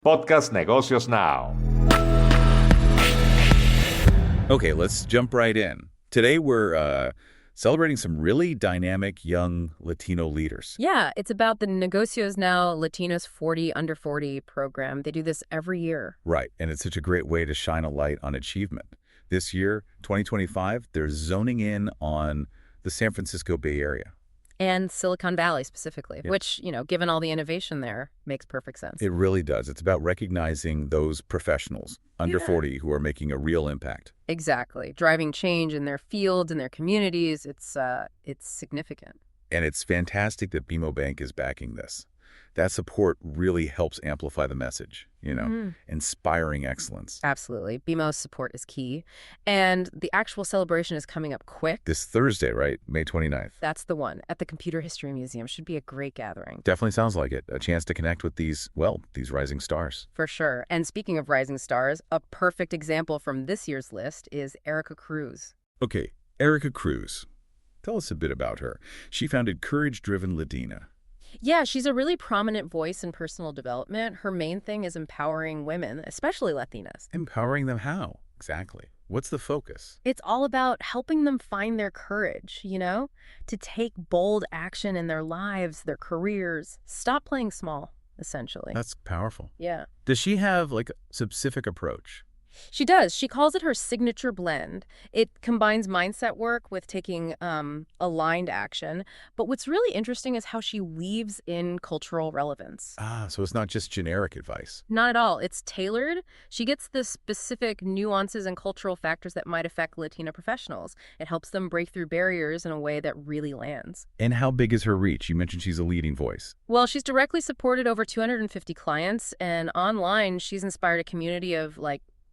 Podcast Negocios Now. Okay, let's jump right in. Today we're celebrating some really dynamic young Latino leaders. Yeah, it's about the Negocios Now Latinos 40 Under 40 program. They do this every year. Right, and it's such a great way to shine a light on achievement. This year, 2025, they're zoning in on the San Francisco Bay Area. And Silicon Valley specifically, Yeah. which, given all the innovation there, makes perfect sense. It really does. It's about recognizing those professionals under 40 who are making a real impact. Exactly. Driving change in their fields and their communities, it's significant. And it's fantastic that BMO Bank is backing this. That support really helps amplify the message, inspiring excellence. Absolutely. BMO's support is key. And the actual celebration is coming up quick. This Thursday, right? May 29th. That's the one at the Computer History Museum. Should be a great gathering. Definitely sounds like it. A chance to connect with these rising stars. For sure. And speaking of rising stars, a perfect example from this year's list is Erika Cruz. Okay, Erika Cruz. Tell us a bit about her. She founded Courage Driven Latina. Yeah, she's a really prominent voice in personal development. Her main thing is empowering women, especially Latinas. Empowering them how? Exactly. What's the focus? It's all about helping them find their courage, to take bold action in their lives, their careers. Stop playing small, essentially. That's powerful. Yeah. Does she have a specific approach? She does. She calls it her signature blend. It combines mindset work with taking aligned action. But what's really interesting is how she weaves in cultural relevance. So it's not just generic advice. Not at all. It's tailored. She gets the specific nuances and cultural factors that might affect Latina professionals. It helps them break through barriers in a way that really lands. And how big is her reach? You mentioned she's a leading voice. Well, she's directly supported over 250 clients, and online she's inspired a community of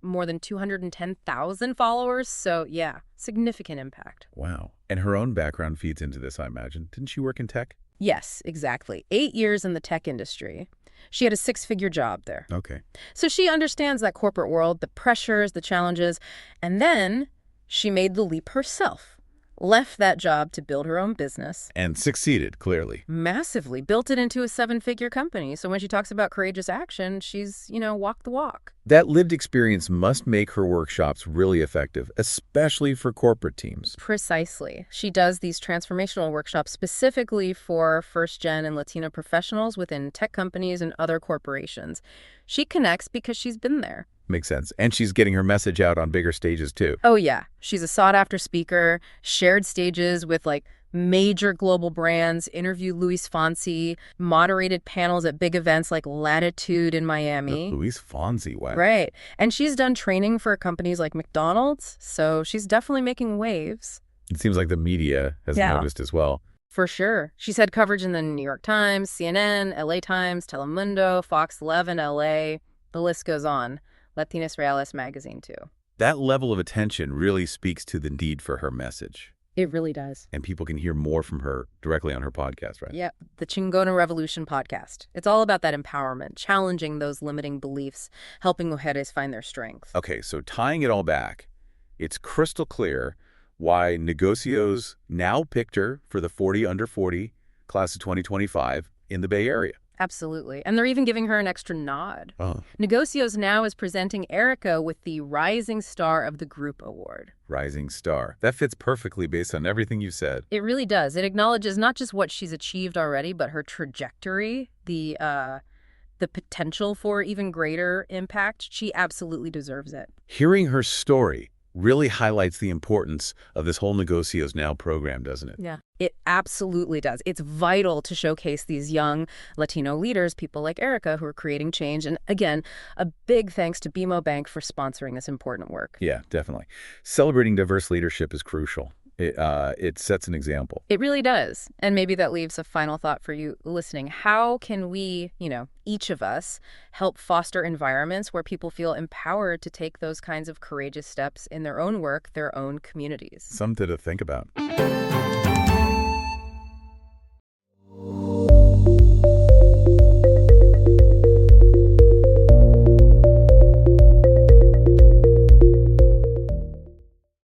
more than 210,000 followers. So yeah, significant impact. Wow. And her own background feeds into this, I imagine. Didn't she work in tech? Yes, exactly. 8 years in the tech industry. She had a 6-figure job there. Okay. So she understands that corporate world, the pressures, the challenges. And then she made the leap herself. Left that job to build her own business. And succeeded, clearly. Massively. Built it into a 7-figure company. So when she talks about courageous action, she's, walked the walk. That lived experience must make her workshops really effective, especially for corporate teams. Precisely. She does these transformational workshops specifically for first-gen and Latina professionals within tech companies and other corporations. She connects because she's been there. Makes sense. And she's getting her message out on bigger stages, too. Oh, yeah. She's a sought-after speaker, shared stages with, major global brands, interviewed Luis Fonsi, moderated panels at big events like Latitude in Miami. Luis Fonsi, wow. Right. And she's done training for companies like McDonald's, so she's definitely making waves. It seems like the media has noticed as well. For sure. She's had coverage in the New York Times, CNN, LA Times, Telemundo, Fox 11, LA. The list goes on. Latinas Reales magazine, too. That level of attention really speaks to the need for her message. It really does. And people can hear more from her directly on her podcast, right? Yep, the Chingona Revolution podcast. It's all about that empowerment, challenging those limiting beliefs, helping mujeres find their strength. Okay, so tying it all back, it's crystal clear why Negocios now picked her for the 40 Under 40 class of 2025 in the Bay Area. Absolutely. And they're even giving her an extra nod. Oh. Negocios Now is presenting Erika with the Rising Star of the Group Award. Rising star. That fits perfectly based on everything you said. It really does. It acknowledges not just what she's achieved already, but her trajectory, the potential for even greater impact. She absolutely deserves it. Hearing her story really highlights the importance of this whole Negocios Now program, doesn't it? Yeah, it absolutely does. It's vital to showcase these young Latino leaders, people like Erika, who are creating change. And again, a big thanks to BMO Bank for sponsoring this important work. Yeah, definitely. Celebrating diverse leadership is crucial. It sets an example. It really does. And maybe that leaves a final thought for you listening. How can we, each of us, help foster environments where people feel empowered to take those kinds of courageous steps in their own work, their own communities? Something to think about.